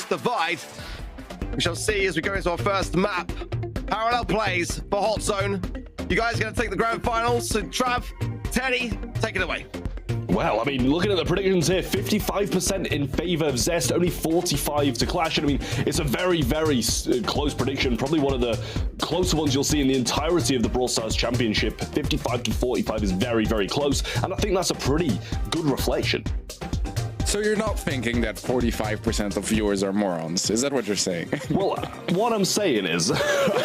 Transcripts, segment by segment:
divide. We shall see as we go into our first map. Parallel plays for Hot Zone. You guys are going to take the grand finals. So Trav, Teddy, take it away. Well, I mean, looking at the predictions here, 55% in favor of ZEST, only 45 to Clash. And I mean, it's a very, very close prediction. Probably one of the closer ones you'll see in the entirety of the Brawl Stars Championship. 55 to 45 is very, very close. And I think that's a pretty good reflection. So you're not thinking that 45% of viewers are morons? Is that what you're saying? Well, what I'm saying is,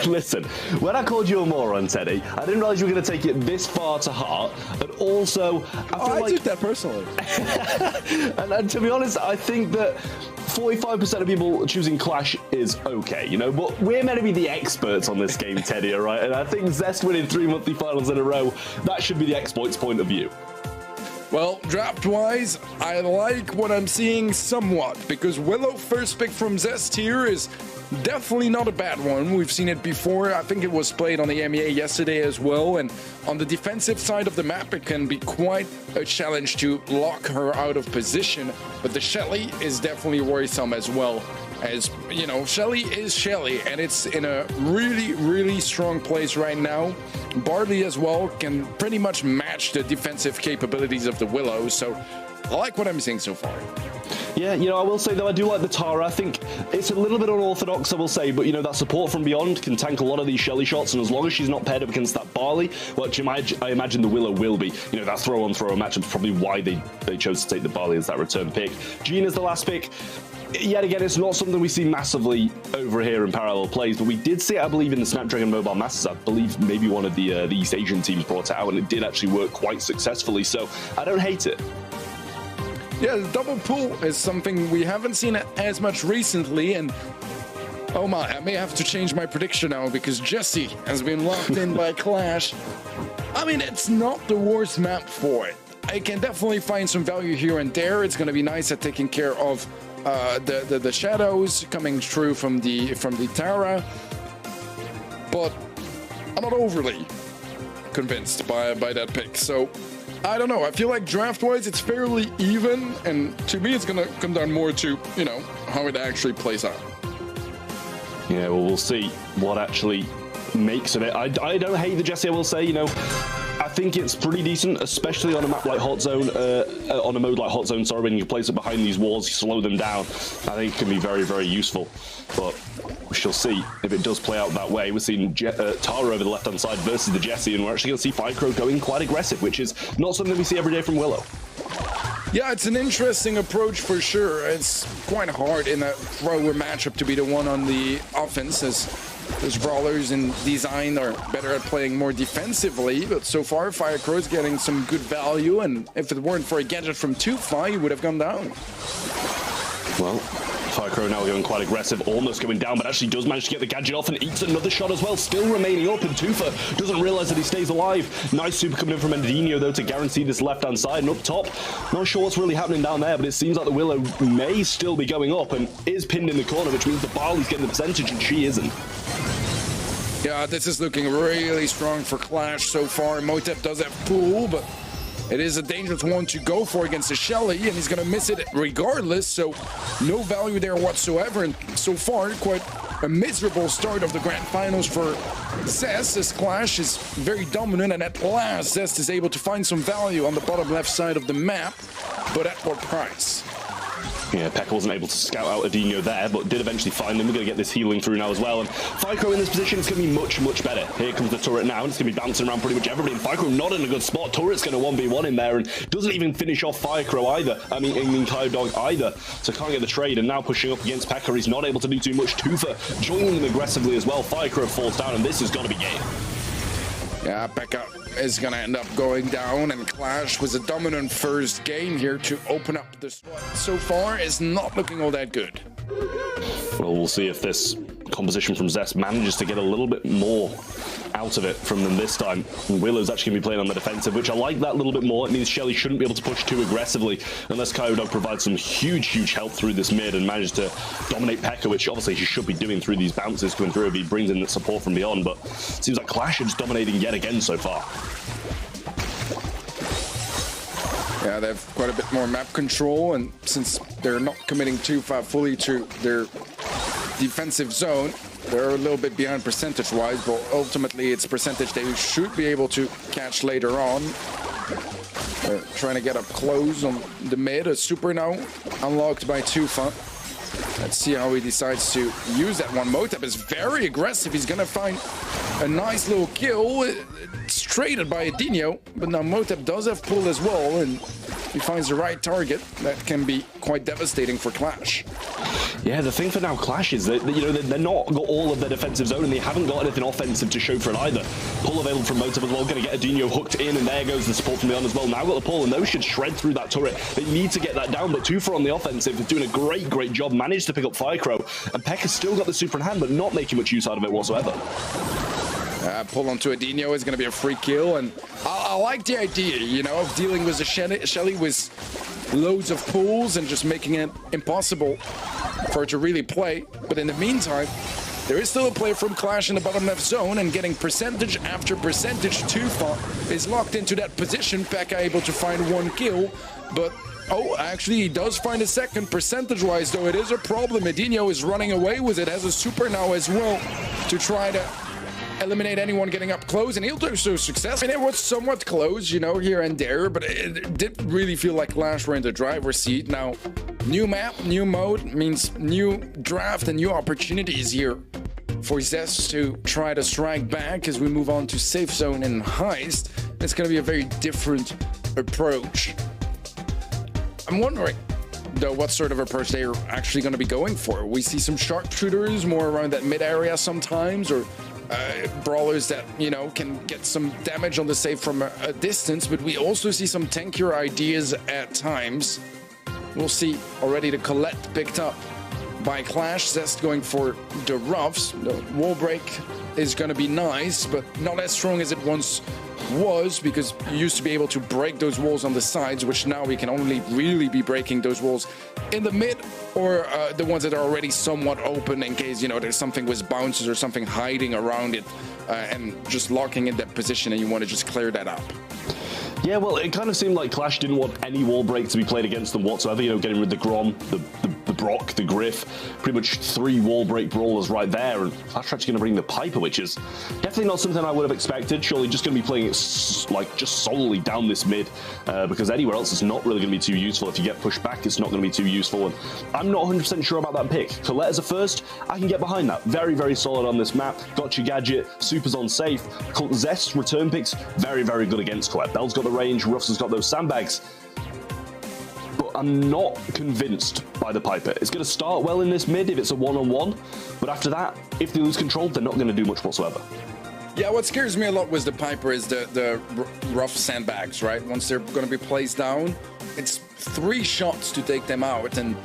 listen, when I called you a moron, Teddy, I didn't realize you were going to take it this far to heart. And also, I took that personally. and to be honest, I think that 45% of people choosing Clash is okay, you know, but we're meant to be the experts on this game, Teddy, all right? And I think ZEST winning 3 monthly finals in a row, that should be the exploits point of view. Well, draft-wise, I like what I'm seeing somewhat, because Willow first pick from ZEST here is definitely not a bad one. We've seen it before. I think it was played on the MEA yesterday as well, and on the defensive side of the map, it can be quite a challenge to lock her out of position, but the Shelly is definitely worrisome as well. As, you know, Shelly is Shelly, and it's in a really, really strong place right now. Barley as well can pretty much match the defensive capabilities of the Willow, so I like what I'm seeing so far. Yeah, you know, I will say, though, I do like the Tara. I think it's a little bit unorthodox, I will say, but, you know, that support from beyond can tank a lot of these Shelly shots, and as long as she's not paired up against that Barley, which I imagine the Willow will be, you know, that throw-on-throw matchup is probably why they chose to take the Barley as that return pick. Jean is the last pick. Yet again, it's not something we see massively over here in parallel plays, but we did see it, I believe, in the Snapdragon Mobile Masters. I believe maybe one of the East Asian teams brought it out, and it did actually work quite successfully, so I don't hate it. Yeah, the double pull is something we haven't seen as much recently, and oh my, I may have to change my prediction now because Jesse has been locked in by Clash. I mean, it's not the worst map for it. I can definitely find some value here and there. It's going to be nice at taking care of the shadows coming through from the Tara, but I'm not overly convinced by that pick. So I don't know. I feel like draft-wise it's fairly even, and to me it's gonna come down more to, you know, how it actually plays out. Yeah, well, we'll see what actually makes of it. I don't hate the Jesse, I will say, you know. I think it's pretty decent, especially on a map like Hot Zone, on a mode like Hot Zone, sorry, when you place it behind these walls, you slow them down. I think it can be very, very useful, but we shall see if it does play out that way. We're seeing Tara over the left-hand side versus the Jesse, and we're actually going to see Ficro going quite aggressive, which is not something we see every day from Willow. Yeah, it's an interesting approach for sure. It's quite hard in a thrower matchup to be the one on the offense, as those brawlers in design are better at playing more defensively, but so far Ficro is getting some good value, and if it weren't for a gadget from Tufa, he would have gone down. Well, Ficro now going quite aggressive, almost going down, but actually does manage to get the gadget off and eats another shot as well, still remaining up, and Tufa doesn't realize that he stays alive. Nice super coming in from Endinho, though, to guarantee this left-hand side, and up top, not sure what's really happening down there, but it seems like the Willow may still be going up and is pinned in the corner, which means the Barley's getting the percentage and she isn't. Yeah, this is looking really strong for Clash so far. Motep does have pull, but it is a dangerous one to go for against the Shelly, and he's going to miss it regardless, so no value there whatsoever. And so far, quite a miserable start of the grand finals for ZEST, as Clash is very dominant, and at last ZEST is able to find some value on the bottom left side of the map, but at what price? Yeah, Pekka wasn't able to scout out Adinho there, but did eventually find them. We're going to get this healing through now as well. And Ficro in this position is going to be much, much better. Here comes the turret now, and it's going to be bouncing around pretty much everybody. And Ficro not in a good spot. Turret's going to 1v1 in there, and doesn't even finish off Ficro either. I mean Kyodog either. So can't get the trade, and now pushing up against Pekka. He's not able to do too much. Tufa joining them aggressively as well. Ficro falls down, and this has got to be game. Yeah, Pekka is going to end up going down, and Clash was a dominant first game here to open up the squad. So far, is not looking all that good. Well, we'll see if this composition from ZEST manages to get a little bit more out of it from them this time. And Willow's actually going to be playing on the defensive, which I like that a little bit more. It means Shelly shouldn't be able to push too aggressively unless Kyodog provides some huge help through this mid and manages to dominate Pekka, which obviously he should be doing through these bounces coming through if he brings in the support from beyond. But it seems like Clash is dominating yet again so far. Yeah, they have quite a bit more map control, and since they're not committing too far fully to their defensive zone, they're a little bit behind percentage-wise, but ultimately it's percentage they should be able to catch later on. They're trying to get up close on the mid. A super now unlocked by Tufa. Let's see how he decides to use that one. Motep is very aggressive. He's going to find a nice little kill. It's traded by Edinho, but now Motep does have pull as well, and he finds the right target. That can be quite devastating for Clash. Yeah, the thing for now, Clash, is that, you know, they're not got all of their defensive zone, and they haven't got anything offensive to show for it either. Pull available from Motep as well, going to get Edinho hooked in, and there goes the support from beyond as well. Now got the pull, and those should shred through that turret. They need to get that down, but Tufa on the offensive is doing a great job, managed to pick up Firecrow, and Peck has still got the super in hand, but not making much use out of it whatsoever. Pull onto Edinho is going to be a free kill, and I like the idea, you know, of dealing with a Shelly with loads of pulls and just making it impossible for her to really play. But in the meantime, there is still a player from Clash in the bottom left zone, and getting percentage after percentage. Tufa is locked into that position. Pekka able to find one kill, but oh, actually he does find a second. Percentage-wise, though, it is a problem. Edinho is running away with it, has a super now as well to try to eliminate anyone getting up close, and he'll do so successfully. It was somewhat close, you know, here and there, but it did really feel like Clash were in the driver's seat. Now, new map, new mode means new draft and new opportunities here for ZEST to try to strike back as we move on to safe zone and heist. It's going to be a very different approach. I'm wondering, though, what sort of approach they're actually going to be going for. We see some sharpshooters more around that mid area sometimes, or brawlers that, you know, can get some damage on the save from a distance, but we also see some tankier ideas at times. We'll see already the Colette picked up by Clash. ZEST going for the roughs. The wall break is going to be nice, but not as strong as it once was, because you used to be able to break those walls on the sides, which now we can only really be breaking those walls in the mid, or the ones that are already somewhat open in case, you know, there's something with bounces or something hiding around it, and just locking in that position and you want to just clear that up. Yeah, well, it kind of seemed like Clash didn't want any wall break to be played against them whatsoever, you know, getting rid of the Grom, the Brock, the Griff, pretty much 3 wall break brawlers right there, and Clash are actually going to bring the Piper, which is definitely not something I would have expected. Surely just going to be playing it like just solely down this mid, because anywhere else it's not really going to be too useful. If you get pushed back, it's not going to be too useful, and I'm not 100% sure about that pick. Colette as a first, I can get behind that. Very solid on this map. Got your gadget, Super's on safe. ZEST return picks, very good against Colette. Bell's got the range, Ruffs has got those sandbags. But I'm not convinced by the Piper. It's going to start well in this mid if it's a one-on-one, but after that, if they lose control, they're not going to do much whatsoever. Yeah, what scares me a lot with the Piper is the rough sandbags, right? Once they're going to be placed down, it's 3 shots to take them out, and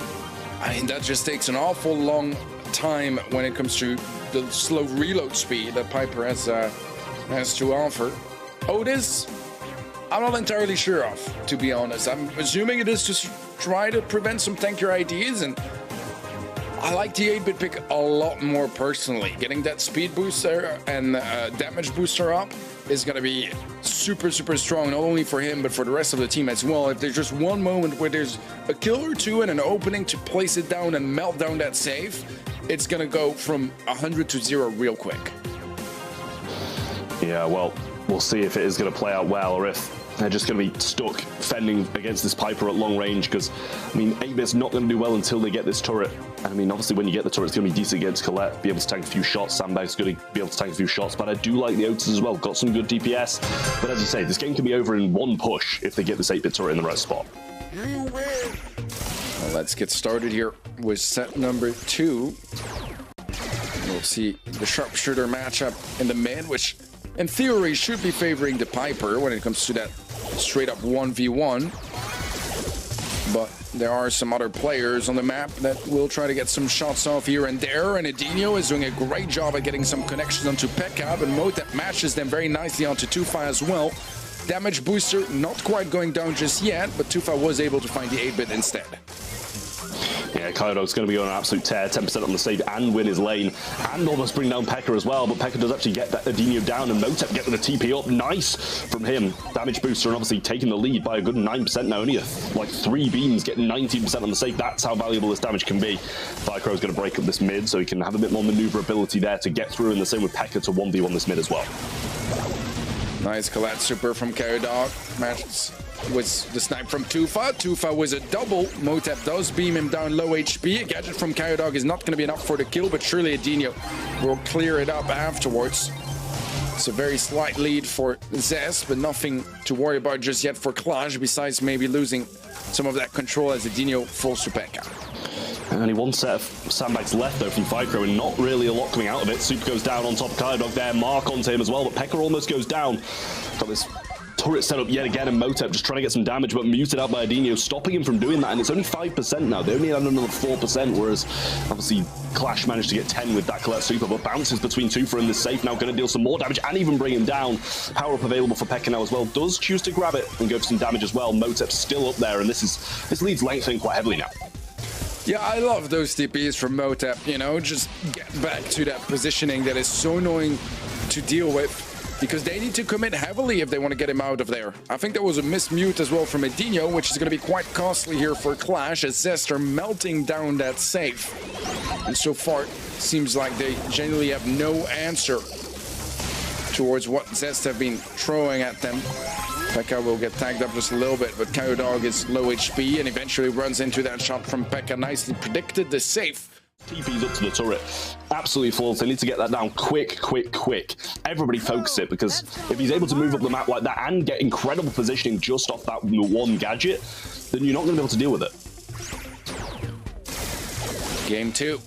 I mean, that just takes an awful long time when it comes to the slow reload speed that Piper has to offer. Otis, I'm not entirely sure of, to be honest. I'm assuming it is to try to prevent some tankier ideas, and I like the 8-bit pick a lot more personally. Getting that speed booster and damage booster up is going to be super strong, not only for him, but for the rest of the team as well. If there's just one moment where there's a kill or two and an opening to place it down and melt down that save, it's going to go from 100 to 0 real quick. Yeah, well, we'll see if it is going to play out well, or if they're just going to be stuck fending against this Piper at long range, because, I mean, 8-bit's not going to do well until they get this turret. And, I mean, obviously, when you get the turret, it's going to be decent against Colette, be able to tank a few shots. Sandbag's going to be able to tank a few shots, but I do like the Otis as well. Got some good DPS. But as you say, this game can be over in one push if they get this 8-bit turret in the right spot. Well, let's get started here with set number 2. We'll see the sharpshooter matchup in the mid, which in theory should be favoring the Piper when it comes to that straight up 1v1. But there are some other players on the map that will try to get some shots off here and there, and Edinho is doing a great job at getting some connections onto Pekka, and Motep matches them very nicely onto Tufa as well. Damage booster not quite going down just yet, but Tufa was able to find the 8-bit instead. Yeah, Yeah, Kyodog's going to be on an absolute tear, 10% on the save and win his lane, and almost bring down P.E.K.K.A as well, but P.E.K.K.A does actually get that Adinio down, and Motep getting the TP up. Nice from him. Damage booster, and obviously taking the lead by a good 9% now. Only like 3 beams, getting 19% on the save. That's how valuable this damage can be. Fycro is going to break up this mid, so he can have a bit more maneuverability there to get through, and the same with P.E.K.K.A to 1v1 this mid as well. Nice collapse super from Kyodog. Matches with the snipe from Tufa. Tufa was a double. Motep does beam him down low HP. A gadget from Kyodog is not going to be enough for the kill, but surely Adinio will clear it up afterwards. It's a very slight lead for ZEST, but nothing to worry about just yet for QLASH, besides maybe losing some of that control as Adinio falls to P.E.K.K.A. Only one set of sandbags left though from Fycro, and not really a lot coming out of it. Super goes down on top of Kyodog there, Mark onto him as well, but P.E.K.K.A almost goes down. Got this turret set up yet again, and Motep just trying to get some damage, but muted out by Adinio, stopping him from doing that, and it's only 5% now. They only had another 4%, whereas obviously QLASH managed to get 10 with that collect super, but bounces between Tufa and the safe now, going to deal some more damage and even bring him down. Power up available for P.E.K.K.A now as well, does choose to grab it and go for some damage as well. Motep's still up there, and this lead's lengthening quite heavily now. Yeah, I love those TPs from Motep, you know, just get back to that positioning that is so annoying to deal with, because they need to commit heavily if they want to get him out of there. I think there was a mismute as well from Adinio, which is going to be quite costly here for QLASH, as ZEST are melting down that safe. And so far, seems like they genuinely have no answer towards what ZEST have been throwing at them. P.E.K.K.A will get tagged up just a little bit, but Kyodog is low HP and eventually runs into that shot from P.E.K.K.A. Nicely predicted the safe. TP's up to the turret. Absolutely false. They need to get that down quick. Everybody focus it, because if he's able to move up the map like that and get incredible positioning just off that one gadget, then you're not going to be able to deal with it. Game 2.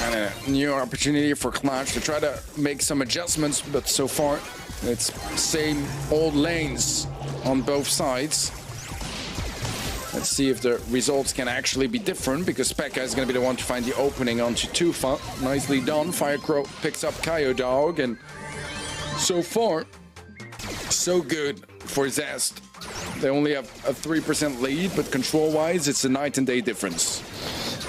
And a new opportunity for QLASH to try to make some adjustments, but so far it's same old lanes on both sides. Let's see if the results can actually be different, because P.E.K.K.A is going to be the one to find the opening onto Tufa. Nicely done. Fycro picks up Kyodog, and so far, so good for ZEST. They only have a 3% lead, but control-wise, it's a night and day difference.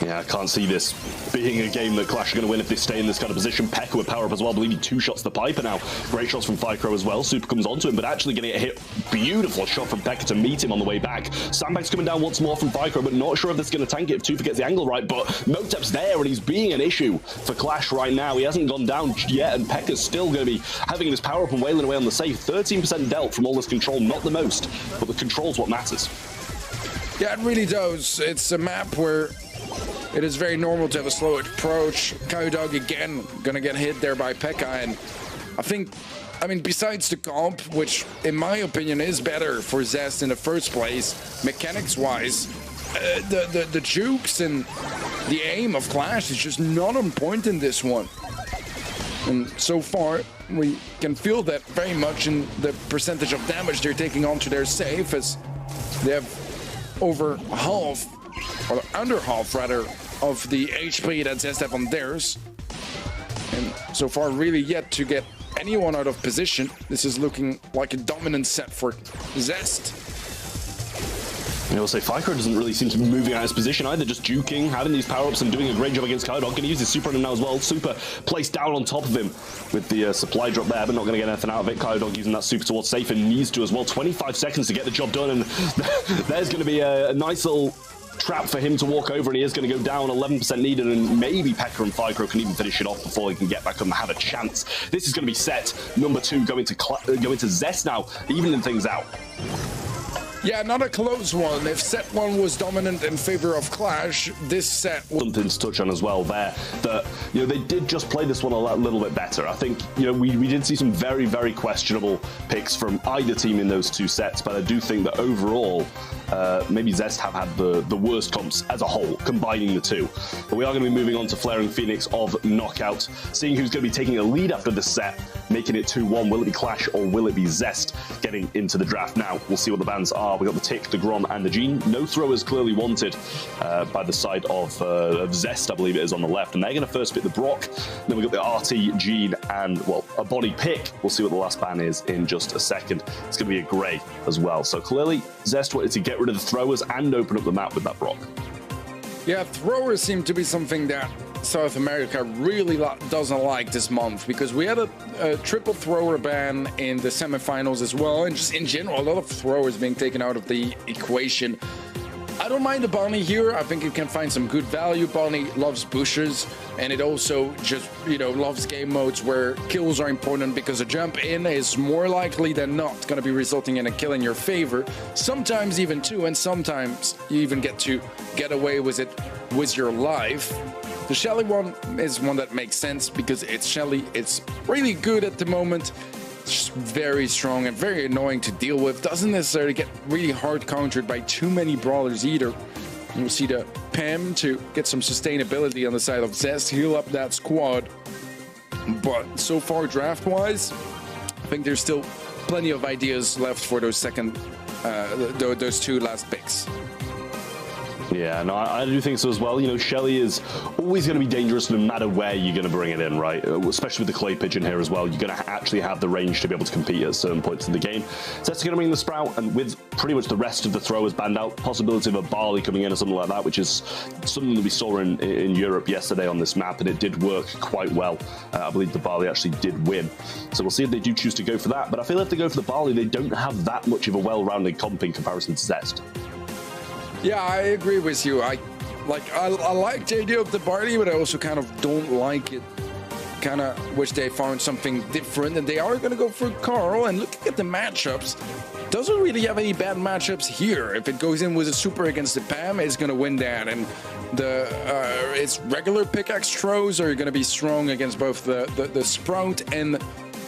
Yeah, I can't see this being a game that QLASH are going to win if they stay in this kind of position. P.E.K.K.A with power up as well, believing 2 shots to the Piper now. Great shots from Fycro as well. Super comes onto him, but actually getting a hit. Beautiful shot from P.E.K.K.A to meet him on the way back. Sandbag's coming down once more from Fycro, but not sure if that's going to tank it if Tufa gets the angle right. But Motep's there, and he's being an issue for QLASH right now. He hasn't gone down yet, and P.E.K.K.A's still going to be having this power up and wailing away on the safe. 13% dealt from all this control, not the most, but the control's what matters. Yeah, it really does. It's a map where it is very normal to have a slow approach. Kyodog again gonna get hit there by P.E.K.K.A, and I mean, besides the comp, which in my opinion is better for ZEST in the first place, mechanics-wise, the jukes and the aim of QLASH is just not on point in this one. And so far, we can feel that very much in the percentage of damage they're taking onto their safe, as they have over half, or under half rather, of the HP that ZEST have on theirs. And so far really yet to get anyone out of position. This is looking like a dominant set for ZEST. I will say Fycro doesn't really seem to be moving out of his position either, just juking, having these power-ups and doing a great job against Kyodog. Going to use his super on him now as well. Super placed down on top of him with the supply drop there, but not going to get anything out of it. Kyodog using that super towards safe, and needs to as well. 25 seconds to get the job done, and there's going to be a nice little trap for him to walk over, and he is going to go down. 11% needed, and maybe P.E.K.K.A and Fycro can even finish it off before he can get back up and have a chance. This is going to be set number 2 going to ZEST now, evening things out. Yeah, not a close one. If set 1 was dominant in favor of QLASH, this set... Something to touch on as well there, that, you know, they did just play this one a little bit better. I think, you know, we did see some very, very questionable picks from either team in those 2 sets, but I do think that overall, maybe ZEST have had the worst comps as a whole, combining the 2. But we are going to be moving on to Flaring Phoenix of Knockout, seeing who's going to be taking a lead after the set, making it 2-1. Will it be QLASH or will it be ZEST getting into the draft? Now, we'll see what the bans are. We got the Tick, the Grom, and the Gene. No throwers clearly wanted by the side of ZEST, I believe it is on the left. And they're going to first pick the Brock. Then we got the RT, Gene, and, well, a body pick. We'll see what the last ban is in just a second. It's going to be a Grey as well. So clearly, ZEST wanted to get rid of the throwers and open up the map with that Brock. Yeah, throwers seem to be something that South America really doesn't like this month, because we had a triple thrower ban in the semifinals as well, and just in general, a lot of throwers being taken out of the equation. I don't mind the Bonnie here. I think you can find some good value. Bonnie loves bushes, and it also just, you know, loves game modes where kills are important, because a jump in is more likely than not going to be resulting in a kill in your favor. Sometimes even two, and sometimes you even get to get away with it with your life. The Shelly one is one that makes sense because it's Shelly. It's really good at the moment. It's just very strong and very annoying to deal with. Doesn't necessarily get really hard countered by too many brawlers either. We'll see the Pam to get some sustainability on the side of ZEST, heal up that squad. But so far, draft-wise, I think there's still plenty of ideas left for those those two last picks. Yeah, no, I do think so as well. You know, Shelly is always going to be dangerous no matter where you're going to bring it in, right? Especially with the Clay Pigeon here as well. You're going to actually have the range to be able to compete at certain points in the game. So that's going to bring the Sprout, and with pretty much the rest of the throwers banned out, possibility of a Barley coming in or something like that, which is something that we saw in Europe yesterday on this map, and it did work quite well. I believe the Barley actually did win. So we'll see if they do choose to go for that. But I feel if they go for the Barley, they don't have that much of a well-rounded comp in comparison to ZEST. Yeah, I agree with you. I like the idea of the Barley, but I also kind of don't like it. Kind of wish they found something different, and they are going to go for Carl. And looking at the matchups, doesn't really have any bad matchups here. If it goes in with a super against the Pam, it's going to win that. And the its regular pickaxe throws are going to be strong against both the Sprout and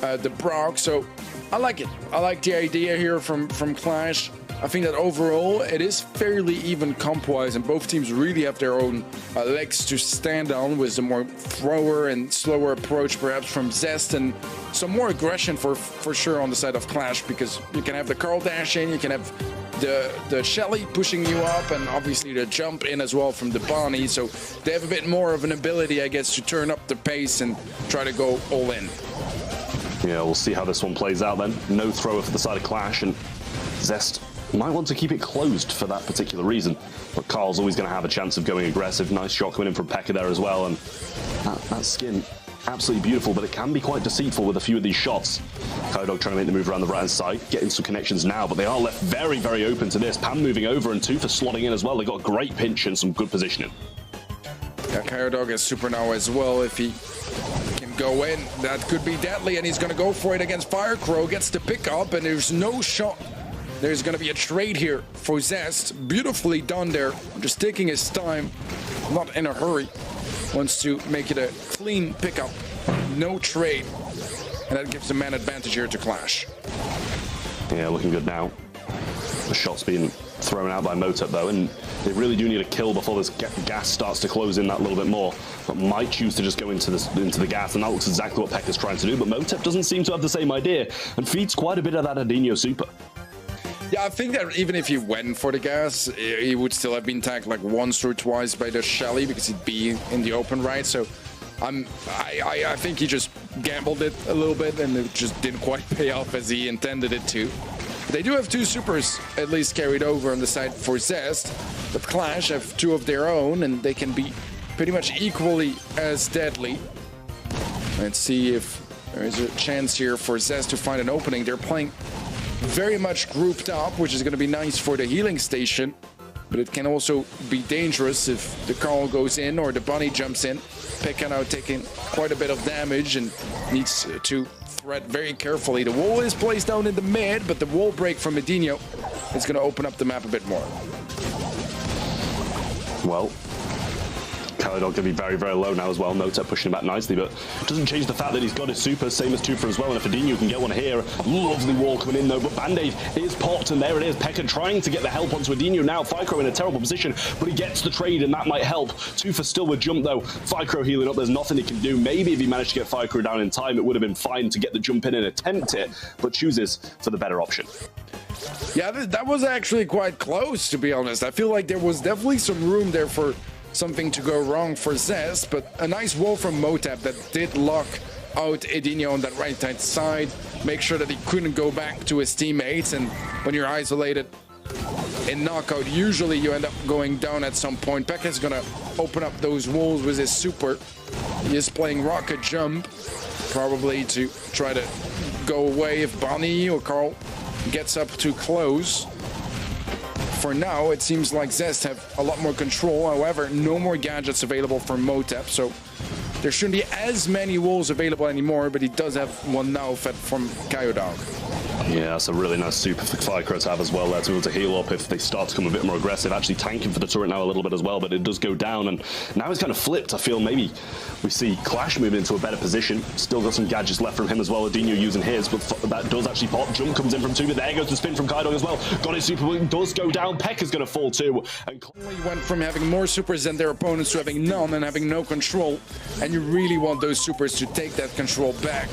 the Brock. So I like it. I like the idea here from Clash. I think that overall it is fairly even comp-wise, and both teams really have their own legs to stand on, with the more thrower and slower approach perhaps from ZEST, and some more aggression for sure on the side of Clash, because you can have the Carl dash in, you can have the Shelly pushing you up, and obviously the jump in as well from the Bonnie, so they have a bit more of an ability, I guess, to turn up the pace and try to go all in. Yeah, we'll see how this one plays out then. No thrower for the side of Clash, and ZEST might want to keep it closed for that particular reason. But Carl's always going to have a chance of going aggressive. Nice shot coming in from Pekka there as well. And that skin, absolutely beautiful, but it can be quite deceitful with a few of these shots. Kodog trying to make the move around the right-hand side, getting some connections now, but they are left very, very open to this. Pam moving over, and Tufa slotting in as well. They got a great pinch and some good positioning. Yeah, Kodog is super now as well. If he can go in, that could be deadly, and he's going to go for it against Firecrow. Gets the pick up, and there's no shot. There's going to be a trade here for ZEST. Beautifully done there. Just taking his time, not in a hurry. Wants to make it a clean pickup. No trade. And that gives the man advantage here to Clash. Yeah, looking good now. The shot's being thrown out by Motep though, and they really do need a kill before this gas starts to close in that little bit more. But might choose to just go into the gas, and that looks exactly what Pekka's trying to do. But Motep doesn't seem to have the same idea, and feeds quite a bit of that Adinho super. Yeah, I think that even if he went for the gas, he would still have been tagged like once or twice by the Shelly, because he'd be in the open, right? So I think he just gambled it a little bit, and it just didn't quite pay off as he intended it to. They do have two supers at least carried over on the side for ZEST, but Clash have two of their own, and they can be pretty much equally as deadly. Let's see if there is a chance here for ZEST to find an opening. They're playing very much grouped up, which is going to be nice for the healing station, but it can also be dangerous if the Carl goes in or the Bunny jumps in. Pekka now taking quite a bit of damage and needs to thread very carefully. The wall is placed down in the mid, but the wall break from Adinho is going to open up the map a bit more. Well, Kodog going to be very, very low now as well. Motep pushing him back nicely, but it doesn't change the fact that he's got his super, same as Tufa as well. And if Adinho can get one here, lovely wall coming in though, but Band-Aid is popped, and there it is. Pekka trying to get the help onto Adinho now. Ficro in a terrible position, but he gets the trade, and that might help. Tufa still with jump though. Ficro healing up, there's nothing he can do. Maybe if he managed to get Ficro down in time, it would have been fine to get the jump in and attempt it, but chooses for the better option. Yeah, that was actually quite close, to be honest. I feel like there was definitely some room there for something to go wrong for ZEST, but a nice wall from Motep that did lock out Adinho on that right-hand side, make sure that he couldn't go back to his teammates, and when you're isolated, in knockout, usually you end up going down at some point. Pekka's gonna open up those walls with his super. He is playing rocket jump, probably to try to go away if Bonnie or Carl gets up too close. For now, it seems like ZEST have a lot more control. However, no more gadgets available for Motep, so there shouldn't be as many walls available anymore, but he does have one now fed from Kyodog. Yeah, that's a really nice super for Firecrow to have as well there, to be able to heal up if they start to come a bit more aggressive. Actually tanking for the turret now a little bit as well, but it does go down, and now it's kind of flipped. I feel maybe we see Clash moving into a better position. Still got some gadgets left from him as well. Adinho using his, but that does actually pop. Jump comes in from Tuba. There goes the spin from Kyodog as well. Got his super, does go down. Pekka's going to fall too. And he went from having more supers than their opponents to having none and having no control. And you really want those supers to take that control back.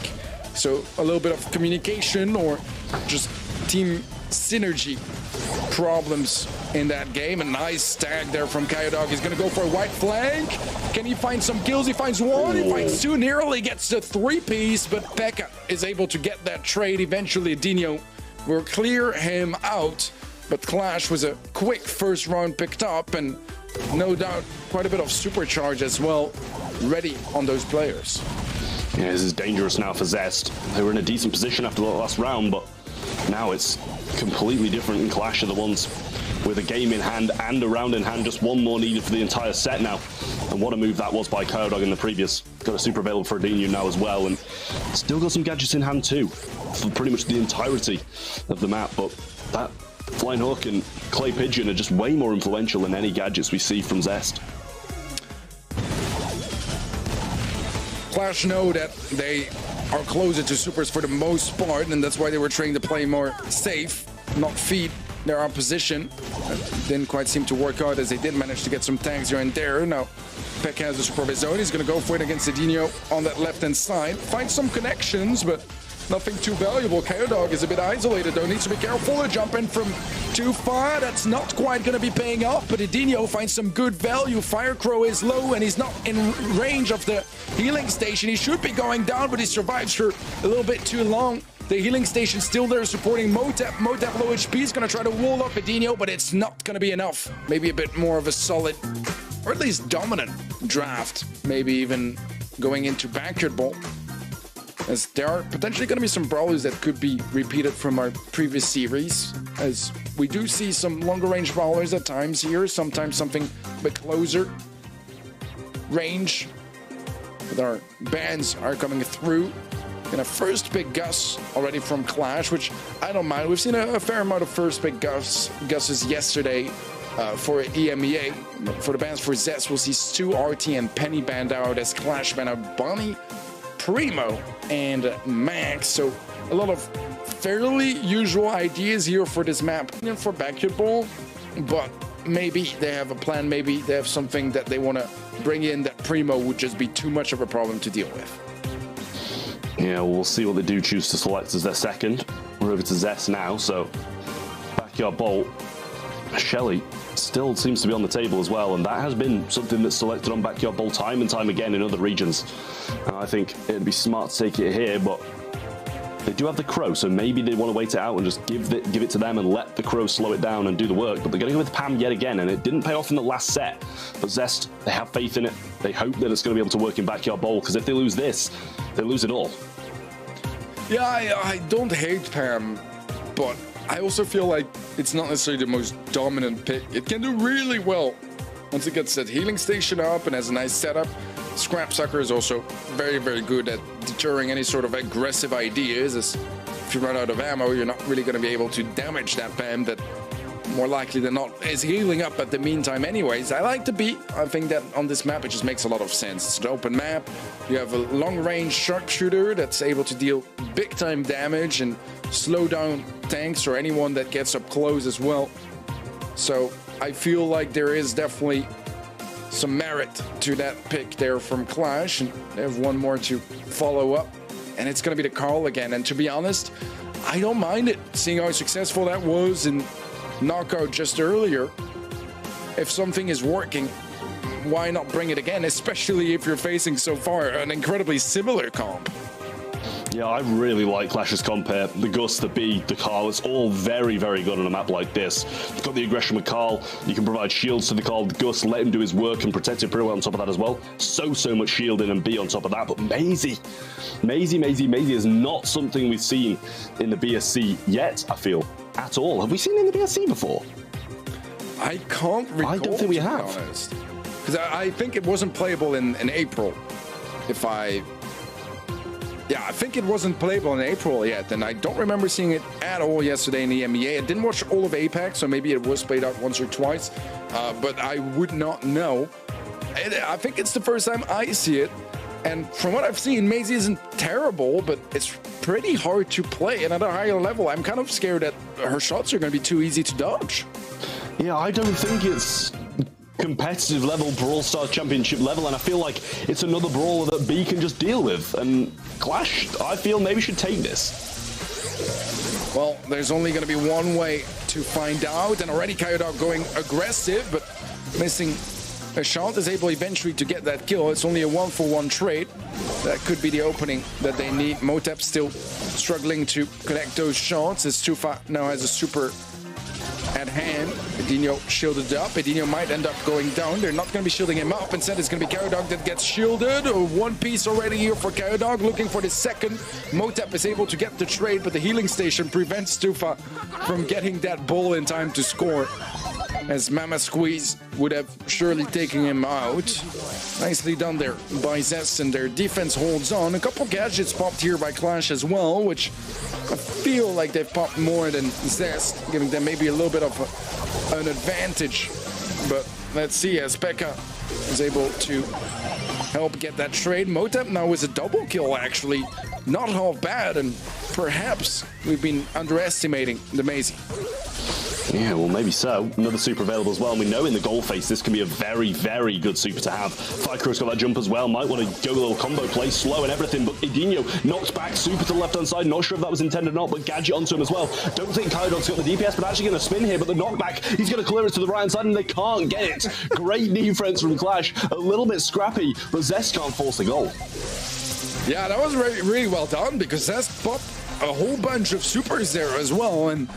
So a little bit of communication or just team synergy problems in that game. A nice stag there from Kyodog. He's going to go for a white flank. Can he find some kills? He finds one. He finds two. Nearly gets the three-piece, but Pekka is able to get that trade. Eventually, Adinho will clear him out. But Clash was a quick first round picked up, and no doubt quite a bit of supercharge as well ready on those players. Yeah, this is dangerous now for ZEST. They were in a decent position after the last round, but now it's completely different, and Clash are the ones with a game in hand and a round in hand, just one more needed for the entire set now. And what a move that was by Kyodog in the previous. Got a super available for Adinho now as well, and still got some gadgets in hand too, for pretty much the entirety of the map, but that Flying Hook and Clay Pigeon are just way more influential than any gadgets we see from ZEST. Clash know that they are closer to supers for the most part, and that's why they were trying to play more safe, not feed their opposition. That didn't quite seem to work out, as they did manage to get some tanks here and there. Now, Pekka has a super of his own. He's going to go for it against Adinho on that left-hand side. Find some connections, but nothing too valuable. Kyodog is a bit isolated, though. Needs to be careful. A jump in from too far. That's not quite going to be paying off, but Adinho finds some good value. Firecrow is low, and he's not in range of the healing station. He should be going down, but he survives for a little bit too long. The healing station still there supporting Motep. Motep low HP is going to try to wall up Adinho, but it's not going to be enough. Maybe a bit more of a solid, or at least dominant draft. Maybe even going into backyard ball, as there are potentially going to be some brawlers that could be repeated from our previous series, as we do see some longer range brawlers at times here, sometimes something a bit closer range, with our bands are coming through. And a first pick Gus already from Clash, which I don't mind. We've seen a fair amount of first pick Gus's yesterday for EMEA. For the bands for ZEST, we'll see Stu, RT, and Penny band out, as Clash band out Bonnie, Primo, and Max. So a lot of fairly usual ideas here for this map and for backyard ball, but maybe they have a plan, maybe they have something that they want to bring in that Primo would just be too much of a problem to deal with. Yeah, we'll see what they do choose to select as their second. We're over to ZEST now, so backyard bolt. Shelly still seems to be on the table as well, and that has been something that's selected on backyard bolt time and time again in other regions. And I think it'd be smart to take it here, but they do have the Crow, so maybe they want to wait it out and just give it to them and let the Crow slow it down and do the work. But they're going to go with Pam yet again, and it didn't pay off in the last set. But ZEST, they have faith in it. They hope that it's going to be able to work in backyard bowl, because if they lose this, they lose it all. Yeah, I don't hate Pam, but I also feel like it's not necessarily the most dominant pick. It can do really well once it gets that healing station up and has a nice setup. Scrap Sucker is also very, very good at deterring any sort of aggressive ideas, as if you run out of ammo, you're not really going to be able to damage that Pam that more likely than not is healing up at the meantime anyways. I like the beat. I think that on this map it just makes a lot of sense. It's an open map. You have a long-range sharpshooter that's able to deal big-time damage and slow down tanks or anyone that gets up close as well. So I feel like there is definitely some merit to that pick there from Clash, and they have one more to follow up, and it's going to be the Carl again. And to be honest, I don't mind it, seeing how successful that was in knockout just earlier. If something is working, why not bring it again, especially if you're facing so far an incredibly similar comp? Yeah, I really like Clash's comp here. The Gus, the B, the Carl, it's all very, very good on a map like this. You've got the aggression with Carl. You can provide shields to the Carl. The Gus, let him do his work and protect it pretty well on top of that as well. So much shielding and B on top of that. But Maisie is not something we've seen in the BSC yet, I feel, at all. Have we seen it in the BSC before? I can't recall. I don't think we have. Because I think it wasn't playable in April. Yeah, I think it wasn't playable in April yet, and I don't remember seeing it at all yesterday in the MEA. I didn't watch all of Apex, so maybe it was played out once or twice, but I would not know. I think it's the first time I see it, and from what I've seen, Maisie isn't terrible, but it's pretty hard to play, and at a higher level, I'm kind of scared that her shots are going to be too easy to dodge. Yeah, I don't think it's competitive level, Brawl Stars Championship level, and I feel like it's another brawler that B can just deal with, and Clash, I feel, maybe should take this. Well, there's only going to be one way to find out, and already Coyote going aggressive, but missing a shot, is able eventually to get that kill. It's only a 1-for-1 trade. That could be the opening that they need. Motep still struggling to connect those shots, as Tufa now has a super at hand. Edinho shielded up. Edinho might end up going down. They're not going to be shielding him up. Instead, it's going to be Coyote that gets shielded. One piece already here for Coyote, looking for the second. Motep is able to get the trade, but the healing station prevents Tufa from getting that ball in time to score, as Mama Squeeze would have surely taken him out. Nicely done there by ZEST, and their defense holds on. A couple gadgets popped here by Clash as well, which I feel like they've popped more than ZEST, giving them maybe a little bit of an advantage. But let's see, as Pekka is able to help get that trade. Motep now with a double kill, actually. Not half bad, and perhaps we've been underestimating the Maisie. Yeah, well, maybe so. Another super available as well. And we know in the goal face, this can be a very, very good super to have. Ficro's got that jump as well. Might want to go a little combo play, slow and everything. But Edinho knocks back super to the left-hand side. Not sure if that was intended or not, but gadget onto him as well. Don't think Coyote's got the DPS, but actually going to spin here. But the knockback, he's going to clear it to the right-hand side, and they can't get it. Great defense from Clash. A little bit scrappy, but ZEST can't force the goal. Yeah, that was really well done, because ZEST popped a whole bunch of supers there as well, and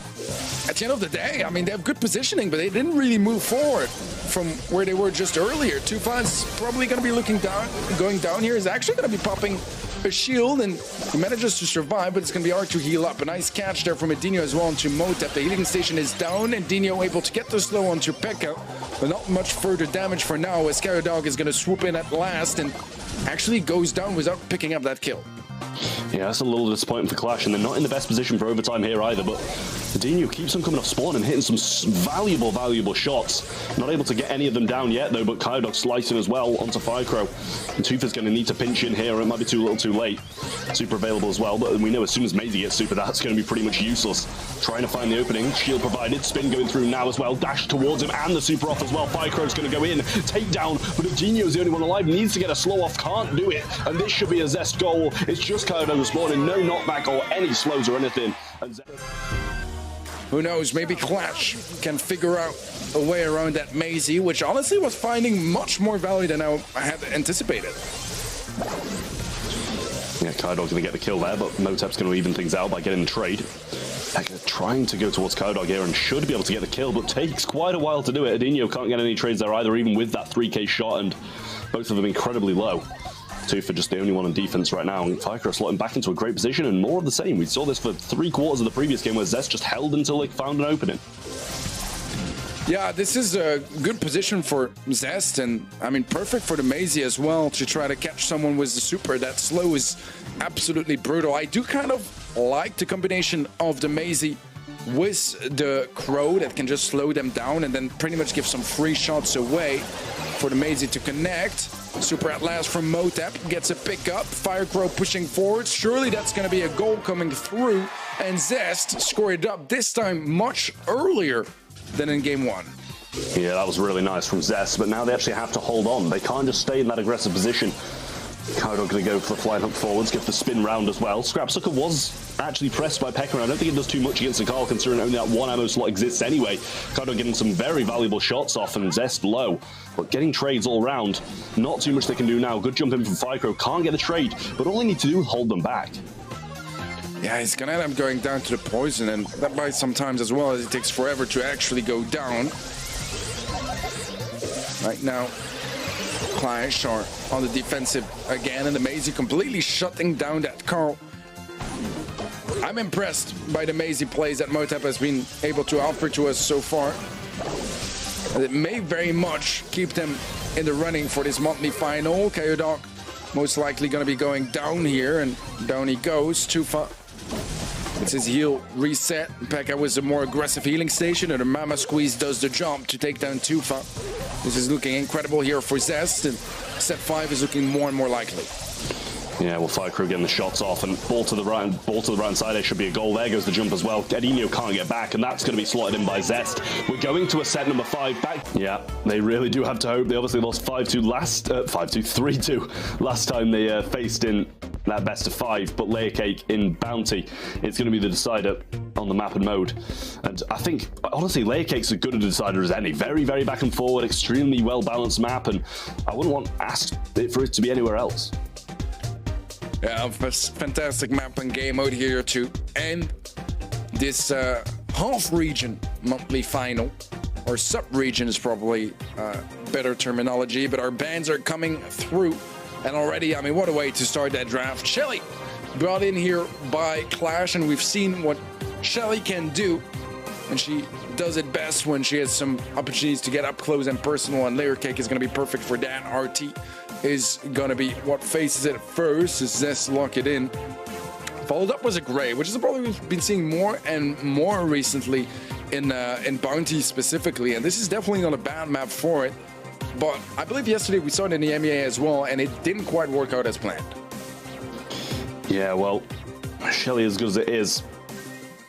at the end of the day, I mean, they have good positioning, but they didn't really move forward from where they were just earlier. Tufa's probably going to be looking down, going down here. Is actually going to be popping a shield, and he manages to survive, but it's going to be hard to heal up. A nice catch there from Edinho as well onto Motep. The healing station is down, and Edinho able to get the slow onto Pekka, but not much further damage for now, as Coyote is going to swoop in at last and actually goes down without picking up that kill. Yeah, that's a little disappointing for Clash, and they're not in the best position for overtime here either, but Edinho keeps on coming off spawn and hitting some valuable shots. Not able to get any of them down yet, though, but Coyote slicing as well onto Ficro. And Tufa's going to need to pinch in here, or it might be too little too late. Super available as well, but we know as soon as Maisie gets super, that's going to be pretty much useless. Trying to find the opening, shield provided, spin going through now as well, dash towards him, and the super off as well. Ficro's going to go in, take down, but Edinho's the only one alive, needs to get a slow off, can't do it, and this should be a ZEST goal. It's just Coyote spawning, no knockback or any slows or anything. Who knows, maybe Clash can figure out a way around that Maisie, which honestly was finding much more value than I had anticipated. Yeah, Coyote's going to get the kill there, but Motep's going to even things out by getting the trade. Pekka trying to go towards Coyote here and should be able to get the kill, but takes quite a while to do it. Edinho can't get any trades there either, even with that 3k shot, and both of them incredibly low. Tufa just the only one on defense right now, and Ficro slotting back into a great position, and more of the same. We saw this for 3/4 of the previous game, where ZEST just held until they found an opening. Yeah, this is a good position for ZEST, and I mean, perfect for the Maisie as well, to try to catch someone with the super. That slow is absolutely brutal. I do kind of like the combination of the Maisie with the Crow that can just slow them down and then pretty much give some free shots away for the Maisie to connect. Super at last from Motep, gets a pick up. Firecrow pushing forward. Surely that's going to be a goal coming through. And ZEST scored it up this time much earlier than in game one. Yeah, that was really nice from ZEST, but now they actually have to hold on. They can't just stay in that aggressive position. Kaido going to go for the flying hook forwards, give the spin round as well. Scrapsucker was actually pressed by Pekka. I don't think it does too much against the Carl, considering only that one ammo slot exists anyway. Kaido getting some very valuable shots off and Zest low, but getting trades all round. Not too much they can do now. Good jump in from Fycro. Can't get the trade, but all they need to do is hold them back. Yeah, he's gonna end up going down to the poison, and that bites sometimes as well, as it takes forever to actually go down. Right now, Clash are on the defensive again, and the Maisie completely shutting down that Carl. I'm impressed by the Maisie plays that Motep has been able to offer to us so far. It may very much keep them in the running for this monthly final. Kyodok most likely going to be going down here, and down he goes. Tufa, it's his heal reset. Pekka with a more aggressive healing station, and the Mama Squeeze does the jump to take down Tufa. This is looking incredible here for Zest, and set 5 is looking more and more likely. Yeah, well, Fycro getting the shots off, and ball to the right side. There should be a goal. There goes the jump as well. Edinho can't get back, and that's going to be slotted in by Zest. We're going to a set number 5 back. Yeah, they really do have to hope. They obviously lost 3-2 last time they faced in that best of 5, but Layer Cake in Bounty, it's going to be the decider on the map and mode. And I think, honestly, Layer Cake's as good a decider as any. Very, very back and forward, extremely well-balanced map, and I wouldn't want for it to be anywhere else. Yeah, fantastic map and game mode here to end this half-region monthly final, or sub-region is probably better terminology, but our bans are coming through. And already, I mean, what a way to start that draft. Shelly brought in here by Clash, and we've seen what Shelly can do. And she does it best when she has some opportunities to get up close and personal, and Layer Cake is going to be perfect for that. RT is going to be what faces it first as Zest lock it in. Followed up was a Gray, which is probably we've been seeing more and more recently in Bounty specifically, and this is definitely not a bad map for it. But I believe yesterday we saw it in the MEA as well, and it didn't quite work out as planned. Yeah, well, Shelly, as good as it is,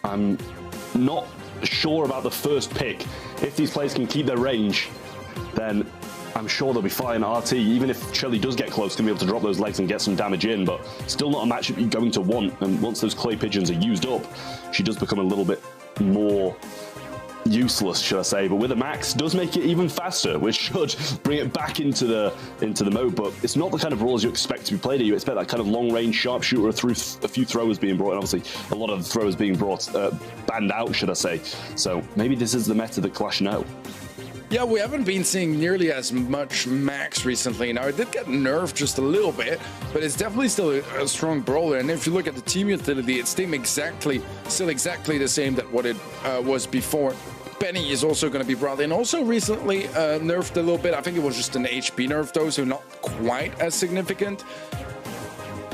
I'm not sure about the first pick. If these players can keep their range, then I'm sure they'll be fine. RT, even if Shelly does get close, can be able to drop those legs and get some damage in, but still not a matchup you're going to want. And once those clay pigeons are used up, she does become a little bit more useless, should I say. But with a max, does make it even faster, which should bring it back into the mode. But it's not the kind of roles you expect to be played. You expect that kind of long-range sharpshooter through a few throwers being brought in. Obviously, a lot of throwers being banned out, should I say. So maybe this is the meta that Clash know. Yeah, we haven't been seeing nearly as much max recently. Now, it did get nerfed just a little bit, but it's definitely still a strong brawler. And if you look at the team utility, it's still exactly the same that what it was before. Penny is also going to be brought in. Also recently nerfed a little bit. I think it was just an HP nerf though, so not quite as significant.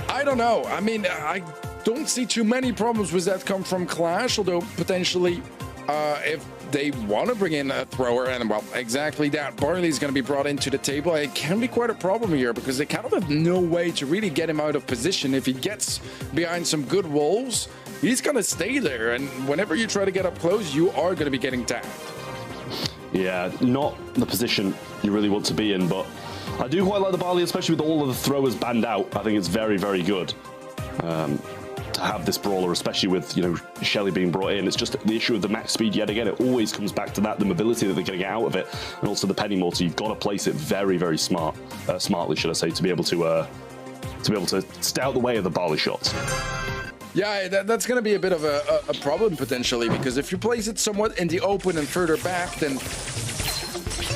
I don't know. I mean, I don't see too many problems with that come from Clash, although potentially if they want to bring in a thrower, and well, exactly that, Barley is going to be brought into the table. It can be quite a problem here because they kind of have no way to really get him out of position. If he gets behind some good walls, he's going to stay there, and whenever you try to get up close, you are going to be getting tagged. Yeah, not the position you really want to be in, but I do quite like the Barley, especially with all of the throwers banned out. I think it's very, very good to have this brawler, especially with, you know, Shelly being brought in. It's just the issue of the max speed yet again. It always comes back to that, the mobility that they're going to get out of it, and also the penny mortar. You've got to place it very, very smartly, should I say, to be able to stay out the way of the Barley shots. Yeah, that's going to be a bit of a problem potentially, because if you place it somewhat in the open and further back, then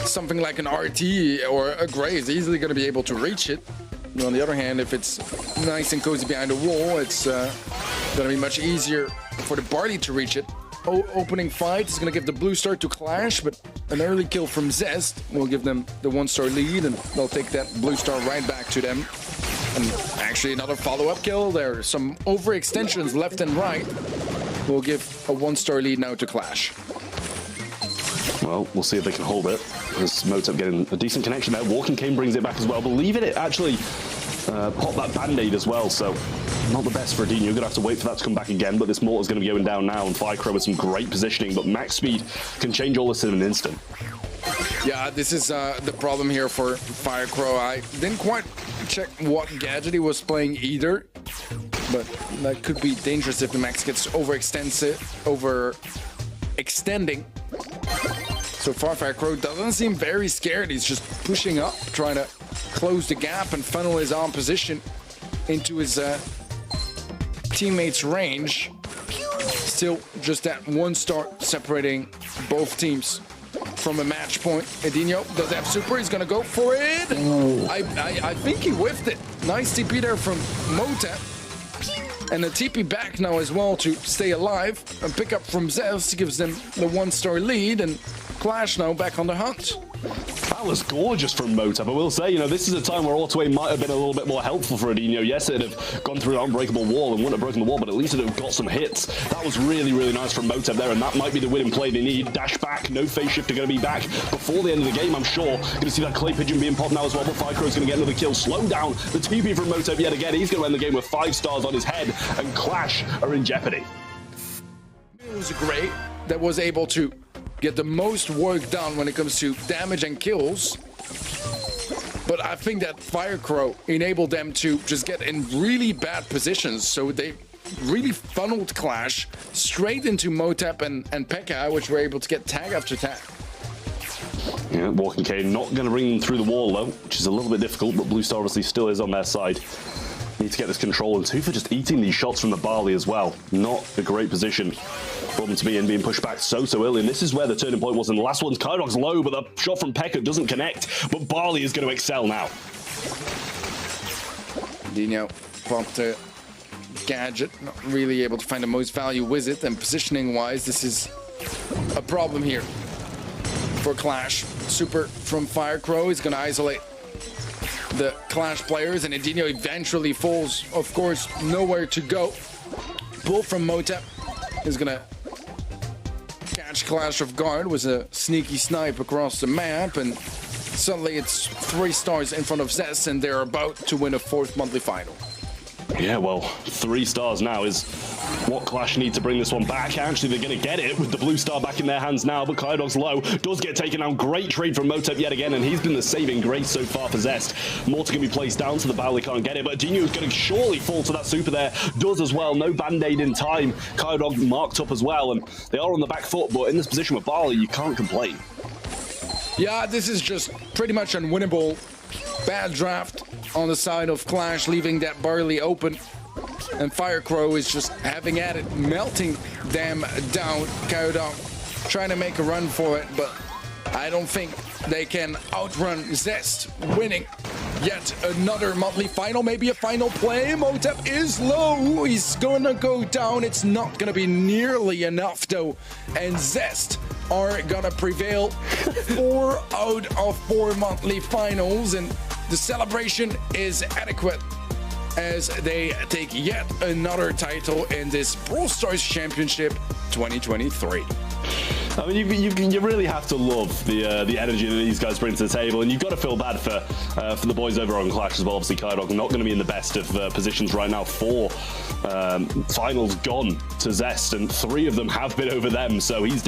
something like an RT or a Gray is easily going to be able to reach it. And on the other hand, if it's nice and cozy behind the wall, it's going to be much easier for the Barley to reach it. Opening fight is going to give the blue star to Clash, but an early kill from Zest will give them the 1-star lead, and they'll take that blue star right back to them. And actually another follow-up kill. There are some overextensions left and right. We'll give a 1-star lead now to Clash. Well, we'll see if they can hold it. As Motep getting a decent connection there. Walking Cane brings it back as well. Believe it actually popped that band-aid as well, so not the best for Adino. You're going to have to wait for that to come back again, but this mortar's going to be going down now, and Fycro with some great positioning, but max speed can change all this in an instant. Yeah, this is the problem here for Fycro. I didn't quite check what gadget he was playing either, but that could be dangerous if the max gets overextending. So far, Firecrow doesn't seem very scared. He's just pushing up, trying to close the gap and funnel his own position into his teammates' range. Still just that 1 star separating both teams from a match point. Edinho does have super. He's gonna go for it. I think he whiffed it. Nice TP there from Motep. And a TP back now as well to stay alive. And pick up from ZEST gives them the 1 star lead. And QLASH now back on the hunt. That was gorgeous from Motep. I will say, you know, this is a time where Autoway might have been a little bit more helpful for Edinho. Yes, it'd have gone through an unbreakable wall and wouldn't have broken the wall, but at least it'd have got some hits. That was really, really nice from Motep there, and that might be the winning play they need. Dash back, no phase shifter going to be back before the end of the game, I'm sure. Going to see that clay pigeon being popped now as well, but Firecrow's going to get another kill. Slow down the TP from Motep yet again. He's going to end the game with 5 stars on his head, and QLASH are in jeopardy. It was great that was able to get the most work done when it comes to damage and kills. But I think that Firecrow enabled them to just get in really bad positions. So they really funneled QLASH straight into Motep and Pekka, which were able to get tag after tag. Yeah, Walking Cane not going to bring them through the wall though, which is a little bit difficult, but Blue Star obviously still is on their side. Need to get this control, and Tufa just eating these shots from the Barley as well. Not a great position for them to be in, being pushed back so early, and this is where the turning point was in the last one's Kydog's low, but the shot from Pekka doesn't connect, but Barley is going to excel now. Dino pumped a gadget, not really able to find the most value with it, and positioning-wise, this is a problem here for QLASH. Super from Firecrow is going to isolate the QLASH players, and Edinho eventually falls, of course, nowhere to go. Pull from Motep is gonna catch QLASH off guard with a sneaky snipe across the map, and suddenly it's 3 stars in front of ZEST, and they're about to win a 4th monthly final. Yeah, well, 3 stars now is what QLASH need to bring this one back. Actually, they're going to get it with the blue star back in their hands now, but Kydog's low does get taken down. Great trade from Motep yet again, and he's been the saving grace so far for ZEST. Mortar can be placed down, so the Bowley can't get it, but Edinho is going to surely fall to that super there. Does as well. No band-aid in time. Kydog marked up as well, and they are on the back foot, but in this position with Barley, you can't complain. Yeah, this is just pretty much unwinnable. Bad draft on the side of QLASH, leaving that Barley open. And Firecrow is just having at it, melting them down. Kydog trying to make a run for it, but I don't think they can outrun ZEST, winning yet another monthly final, maybe a final play. Motep is low. He's gonna go down. It's not gonna be nearly enough though. And ZEST are gonna prevail 4 out of 4 monthly finals, and the celebration is adequate as they take yet another title in this Brawl Stars Championship 2023. I mean, you really have to love the energy that these guys bring to the table, and you've got to feel bad for the boys over on QLASH as well. Obviously, Kydog not going to be in the best of positions right now. 4 finals gone to ZEST, and 3 of them have been over them, so he's down.